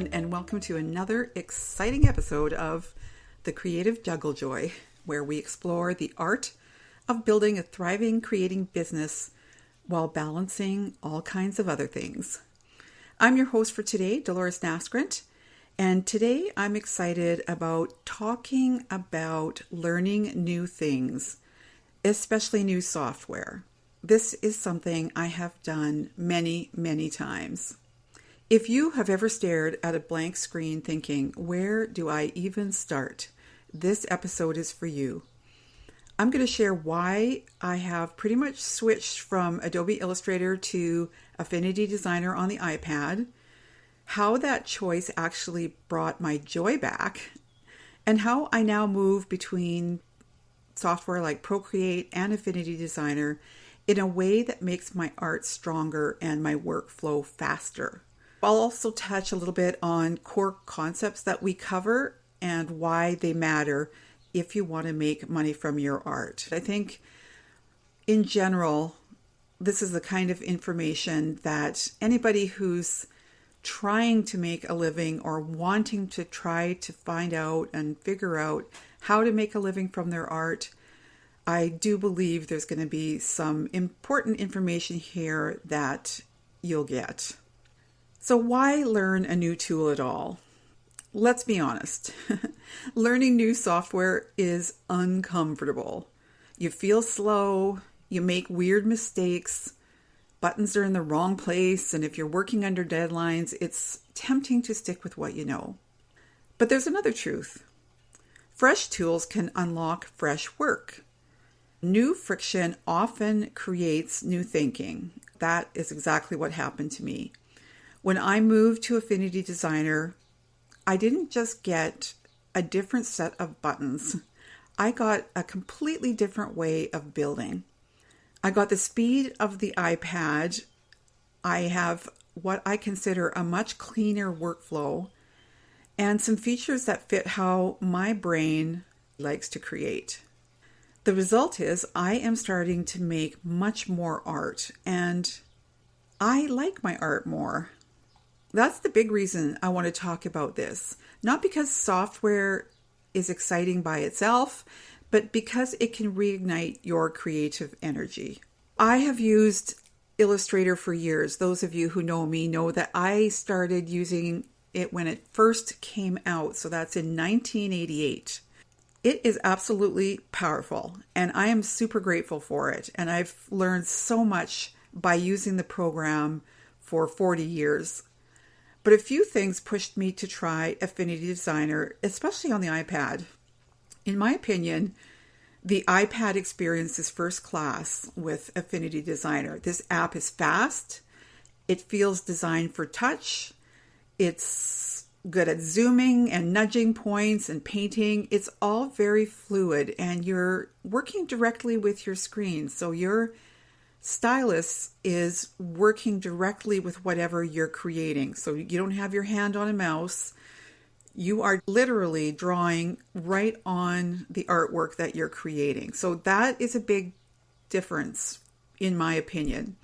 everyone, and welcome to another exciting episode of the Creative Juggle Joy, where we explore the art of building a thriving creating business while balancing all kinds of other things. I'm your host for today, Delores Naskrent, and today I'm excited about talking about learning new things, especially new software. This is something I have done many, many times. If you have ever stared at a blank screen thinking, where do I even start? This episode is for you. I'm going to share why I have pretty much switched from Adobe Illustrator to Affinity Designer on the iPad, how that choice actually brought my joy back, and how I now move between software like Procreate and Affinity Designer in a way that makes my art stronger and my workflow faster. I'll also touch a little bit on core concepts that we cover and why they matter if you want to make money from your art. I think in general, this is the kind of information that anybody who's trying to make a living or wanting to try to find out and figure out how to make a living from their art, I do believe there's going to be some important information here that you'll get. So why learn a new tool at all? Let's be honest. Learning new software is uncomfortable. You feel slow, you make weird mistakes, buttons are in the wrong place, and if you're working under deadlines, it's tempting to stick with what you know. But there's another truth. Fresh tools can unlock fresh work. New friction often creates new thinking. That is exactly what happened to me. When I moved to Affinity Designer, I didn't just get a different set of buttons. I got a completely different way of building. I got the speed of the iPad. I have what I consider a much cleaner workflow and some features that fit how my brain likes to create. The result is I am starting to make much more art, and I like my art more. That's the big reason I want to talk about this. Not because software is exciting by itself, but because it can reignite your creative energy. I have used Illustrator for years. Those of you who know me know that I started using it when it first came out. So that's in 1988. It is absolutely powerful, and I am super grateful for it. And I've learned so much by using the program for 40 years. But a few things pushed me to try Affinity Designer, especially on the iPad. In my opinion, the iPad experience is first class with Affinity Designer. This app is fast. It feels designed for touch. It's good at zooming and nudging points and painting. It's all very fluid, and you're working directly with your screen. So your stylus is working directly with whatever you're creating. So you don't have your hand on a mouse. You are literally drawing right on the artwork that you're creating. So that is a big difference, in my opinion.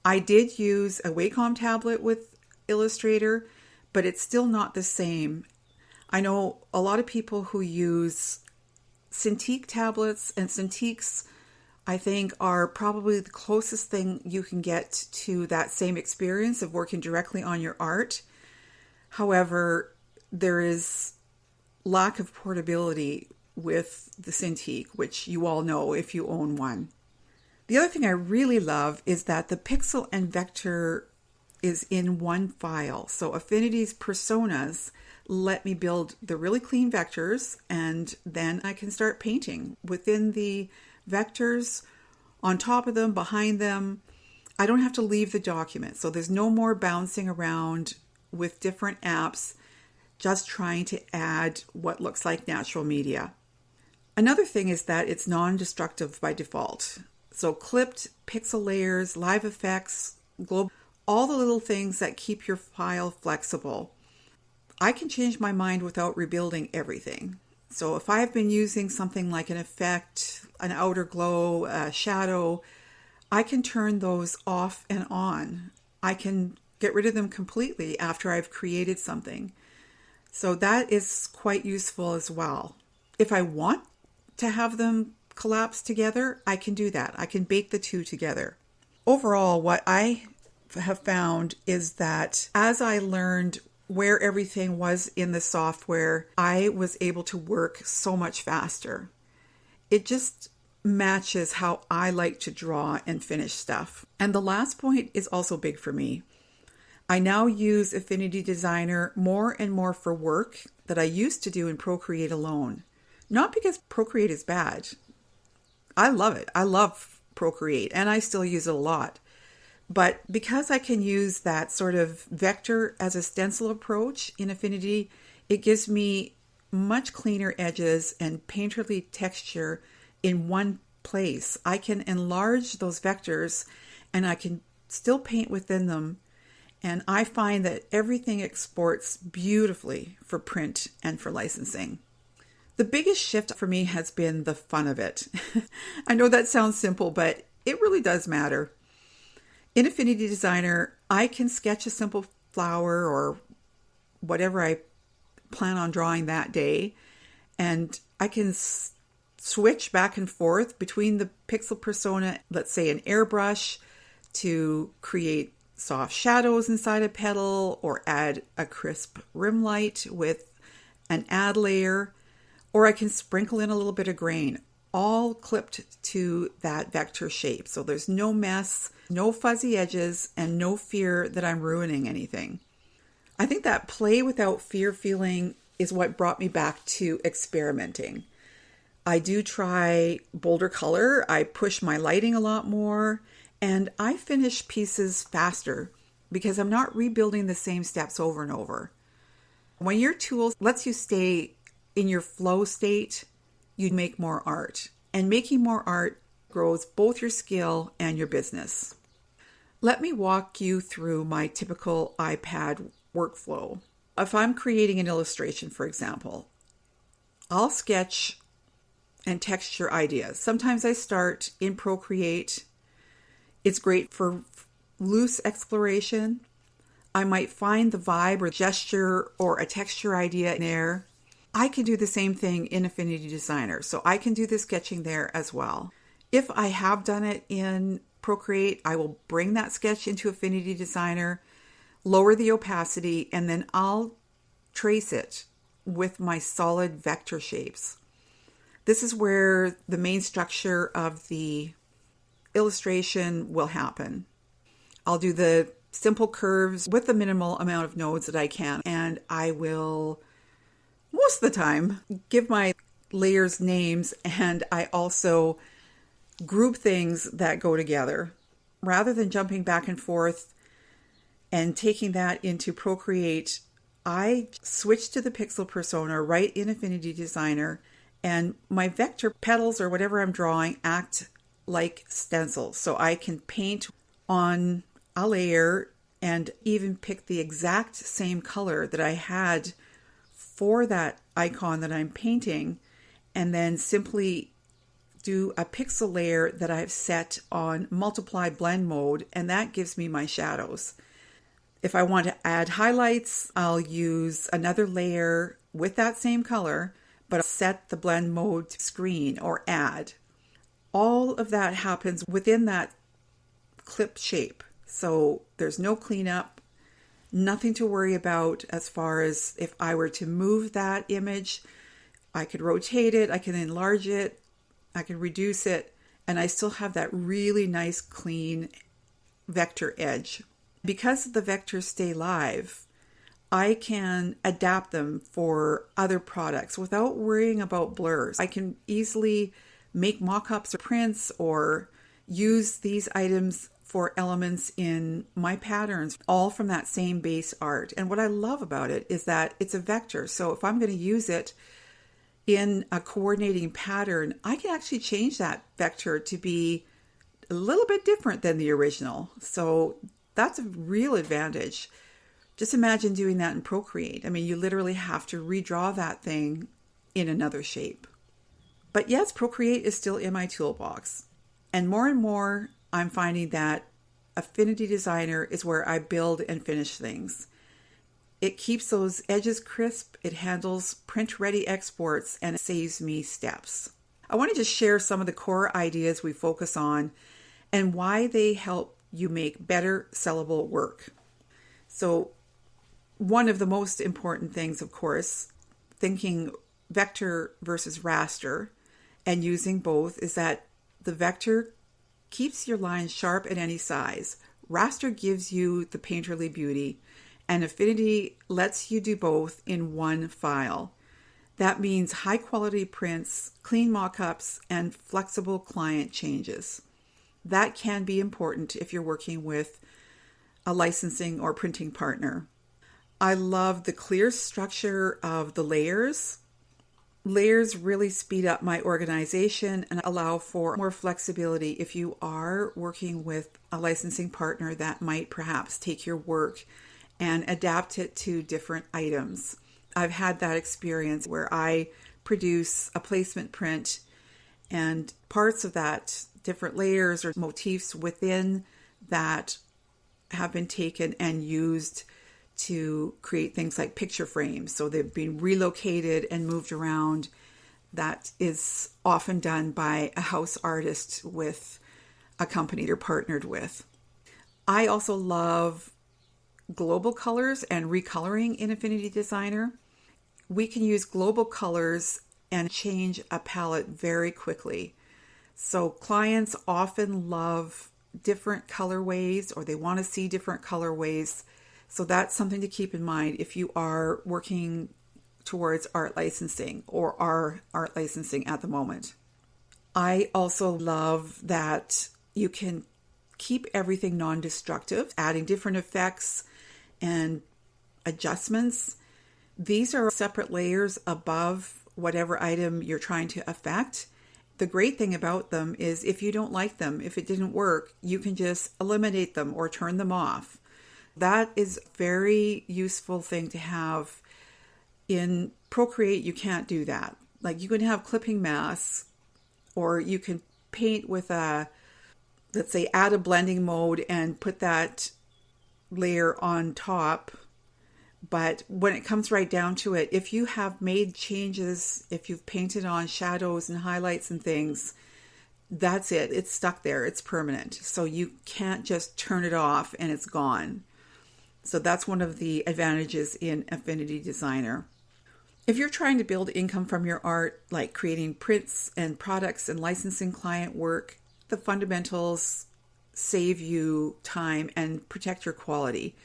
I did use a Wacom tablet with Illustrator, but it's still not the same. I know a lot of people who use Cintiq tablets, and Cintiqs, I think, are probably the closest thing you can get to that same experience of working directly on your art. However, there is lack of portability with the Cintiq, which you all know if you own one. The other thing I really love is that the pixel and vector is in one file. So Affinity's personas let me build the really clean vectors, and then I can start painting within the vectors, on top of them, behind them. I don't have to leave the document. So there's no more bouncing around with different apps, just trying to add what looks like natural media. Another thing is that it's non-destructive by default. So clipped, pixel layers, live effects, globe, all the little things that keep your file flexible. I can change my mind without rebuilding everything. So if I've been using something like an effect, an outer glow, a shadow, I can turn those off and on. I can get rid of them completely after I've created something. So that is quite useful as well. If I want to have them collapse together, I can do that. I can bake the two together. Overall, what I have found is that as I learned where everything was in the software, I was able to work so much faster. It just matches how I like to draw and finish stuff. And the last point is also big for me. I now use Affinity Designer more and more for work that I used to do in Procreate alone. Not because Procreate is bad. I love it. I love Procreate and I still use it a lot. But because I can use that sort of vector as a stencil approach in Affinity, it gives me much cleaner edges and painterly texture in one place. I can enlarge those vectors and I can still paint within them. And I find that everything exports beautifully for print and for licensing. The biggest shift for me has been the fun of it. I know that sounds simple, but it really does matter. In Affinity Designer, I can sketch a simple flower or whatever I plan on drawing that day, and I can switch back and forth between the pixel persona, let's say an airbrush, to create soft shadows inside a petal or add a crisp rim light with an add layer, or I can sprinkle in a little bit of grain, all clipped to that vector shape. So there's no mess, no fuzzy edges, and no fear that I'm ruining anything. I think that play without fear feeling is what brought me back to experimenting. I do try bolder color, I push my lighting a lot more, and I finish pieces faster because I'm not rebuilding the same steps over and over. When your tool lets you stay in your flow state, you make more art. And making more art grows both your skill and your business. Let me walk you through my typical iPad workflow. If I'm creating an illustration, for example, I'll sketch and texture ideas. Sometimes I start in Procreate. It's great for loose exploration. I might find the vibe or gesture or a texture idea in there. I can do the same thing in Affinity Designer, so I can do the sketching there as well. If I have done it in Procreate, I will bring that sketch into Affinity Designer, lower the opacity, and then I'll trace it with my solid vector shapes. This is where the main structure of the illustration will happen. I'll do the simple curves with the minimal amount of nodes that I can, and I will most of the time give my layers names, and I also group things that go together. Rather than jumping back and forth and taking that into Procreate, I switch to the pixel persona right in Affinity Designer, and my vector petals or whatever I'm drawing act like stencils. So I can paint on a layer and even pick the exact same color that I had for that icon that I'm painting, and then simply do a pixel layer that I've set on multiply blend mode, and that gives me my shadows. If I want to add highlights, I'll use another layer with that same color, but I'll set the blend mode to screen or add. All of that happens within that clip shape. So there's no cleanup, nothing to worry about as far as if I were to move that image. I could rotate it, I can enlarge it, I can reduce it, and I still have that really nice clean vector edge. Because the vectors stay live, I can adapt them for other products without worrying about blurs. I can easily make mock-ups or prints or use these items for elements in my patterns, all from that same base art. And what I love about it is that it's a vector. So if I'm going to use it in a coordinating pattern, I can actually change that vector to be a little bit different than the original. So that's a real advantage. Just imagine doing that in Procreate. I mean, you literally have to redraw that thing in another shape. But yes, Procreate is still in my toolbox. And more I'm finding that Affinity Designer is where I build and finish things. It keeps those edges crisp, it handles print-ready exports, and it saves me steps. I want to just share some of the core ideas we focus on and why they help you make better sellable work. So one of the most important things, of course, thinking vector versus raster and using both, is that the vector keeps your lines sharp at any size. Raster gives you the painterly beauty, and Affinity lets you do both in one file. That means high quality prints, clean mockups, and flexible client changes. That can be important if you're working with a licensing or printing partner. I love the clear structure of the layers. Layers really speed up my organization and allow for more flexibility if you are working with a licensing partner that might perhaps take your work and adapt it to different items. I've had that experience where I produce a placement print and parts of that, different layers or motifs within that, have been taken and used to create things like picture frames. So they've been relocated and moved around. That is often done by a house artist with a company they're partnered with. I also love global colors and recoloring in Affinity Designer. We can use global colors and change a palette very quickly. So clients often love different colorways, or they want to see different colorways. So that's something to keep in mind if you are working towards art licensing or are art licensing at the moment. I also love that you can keep everything non-destructive, adding different effects and adjustments. These are separate layers above whatever item you're trying to affect. The great thing about them is if you don't like them, if it didn't work, you can just eliminate them or turn them off. That is a very useful thing to have. In Procreate, you can't do that. Like, you can have clipping masks, or you can paint with let's say, add a blending mode and put that layer on top. But when it comes right down to it, if you have made changes, if you've painted on shadows and highlights and things, that's it. It's stuck there. It's permanent. So you can't just turn it off and it's gone. So that's one of the advantages in Affinity Designer. If you're trying to build income from your art, like creating prints and products and licensing client work, the fundamentals save you time and protect your quality.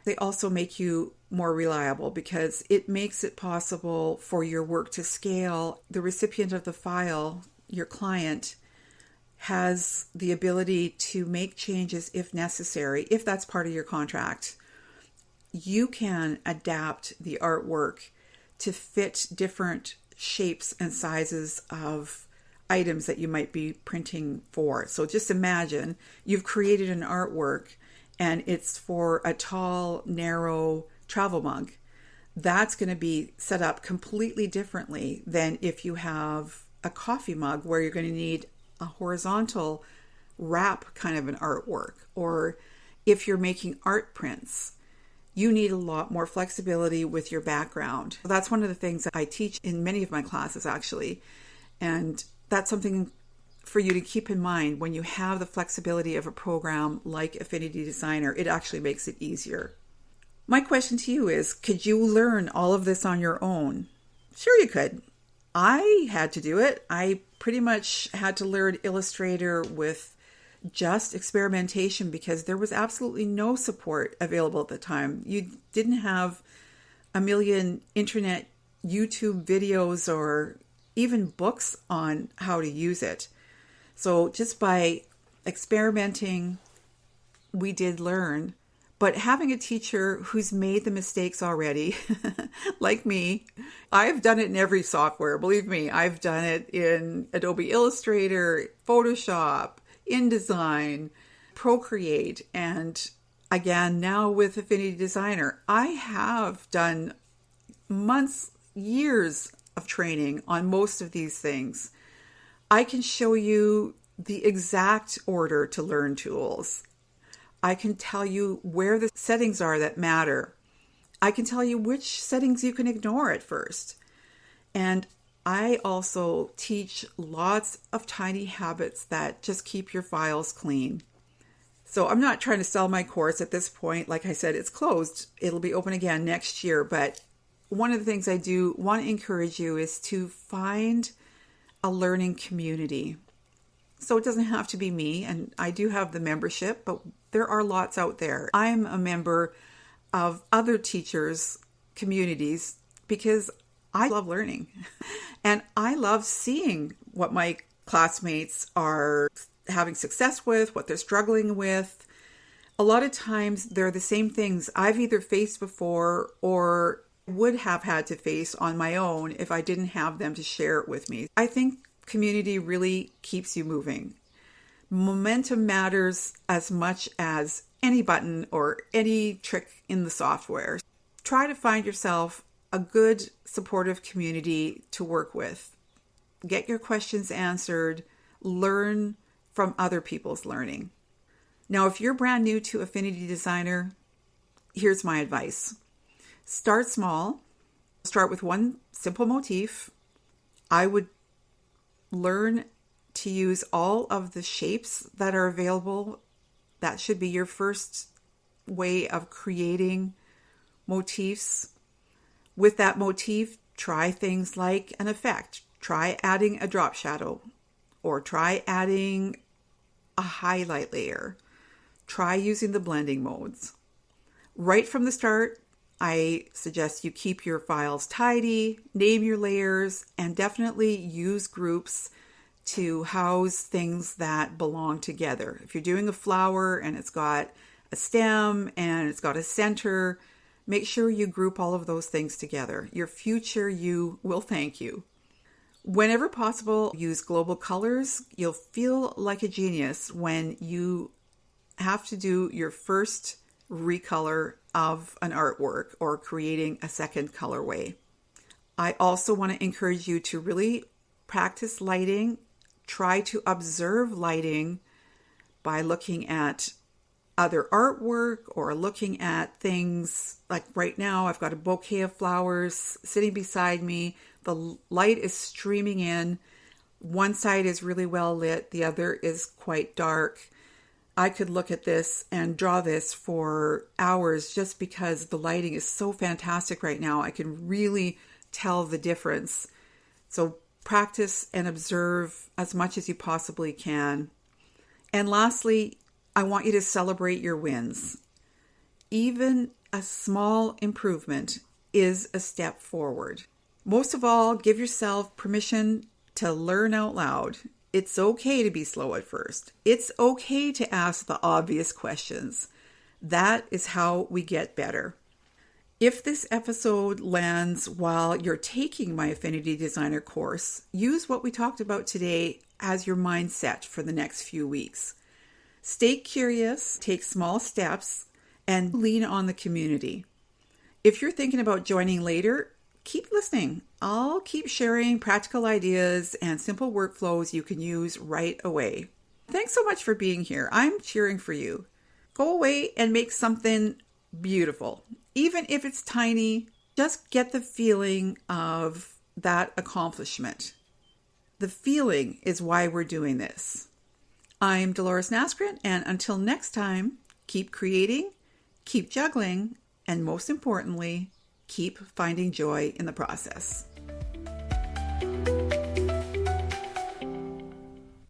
They also make you more reliable because it makes it possible for your work to scale. The recipient of the file, your client, has the ability to make changes if necessary, if that's part of your contract. You can adapt the artwork to fit different shapes and sizes of items that you might be printing for. So just imagine you've created an artwork and it's for a tall, narrow travel mug. That's going to be set up completely differently than if you have a coffee mug where you're going to need a horizontal wrap kind of an artwork. Or if you're making art prints, you need a lot more flexibility with your background. That's one of the things that I teach in many of my classes, actually. And that's something for you to keep in mind when you have the flexibility of a program like Affinity Designer. It actually makes it easier. My question to you is, could you learn all of this on your own? Sure, you could. I had to do it. I pretty much had to learn Illustrator with just experimentation because there was absolutely no support available at the time. You didn't have a million internet YouTube videos or even books on how to use it. So just by experimenting, we did learn. But having a teacher who's made the mistakes already, like me, I've done it in every software. Believe me, I've done it in Adobe Illustrator, Photoshop, InDesign, Procreate, and again, now with Affinity Designer. I have done months, years of training on most of these things. I can show you the exact order to learn tools. I can tell you where the settings are that matter. I can tell you which settings you can ignore at first. And I also teach lots of tiny habits that just keep your files clean. So I'm not trying to sell my course at this point. Like I said, it's closed. It'll be open again next year. But one of the things I do want to encourage you is to find a learning community. So it doesn't have to be me, and I do have the membership, but there are lots out there. I'm a member of other teachers' communities because I love learning. And I love seeing what my classmates are having success with, what they're struggling with. A lot of times they're the same things I've either faced before or would have had to face on my own if I didn't have them to share it with me. I think community really keeps you moving. Momentum matters as much as any button or any trick in the software. Try to find yourself a good, supportive community to work with. Get your questions answered. Learn from other people's learning. Now, if you're brand new to Affinity Designer, here's my advice. Start small. Start with one simple motif. I would learn to use all of the shapes that are available. That should be your first way of creating motifs. With that motif, try things like an effect. Try adding a drop shadow, or try adding a highlight layer. Try using the blending modes. Right from the start, I suggest you keep your files tidy, name your layers, and definitely use groups to house things that belong together. If you're doing a flower and it's got a stem and it's got a center, make sure you group all of those things together. Your future you will thank you. Whenever possible, use global colors. You'll feel like a genius when you have to do your first recolor of an artwork or creating a second colorway. I also want to encourage you to really practice lighting. Try to observe lighting by looking at other artwork or looking at things like right now I've got a bouquet of flowers sitting beside me. The light is streaming in. One side is really well lit. The other is quite dark. I could look at this and draw this for hours just because the lighting is so fantastic right now. I can really tell the difference. So practice and observe as much as you possibly can. And lastly, I want you to celebrate your wins. Even a small improvement is a step forward. Most of all, give yourself permission to learn out loud. It's okay to be slow at first. It's okay to ask the obvious questions. That is how we get better. If this episode lands while you're taking my Affinity Designer course, use what we talked about today as your mindset for the next few weeks. Stay curious, take small steps, and lean on the community. If you're thinking about joining later, keep listening. I'll keep sharing practical ideas and simple workflows you can use right away. Thanks so much for being here. I'm cheering for you. Go away and make something beautiful. Even if it's tiny, just get the feeling of that accomplishment. The feeling is why we're doing this. I'm Delores Naskrent, and until next time, keep creating, keep juggling, and most importantly, keep finding joy in the process.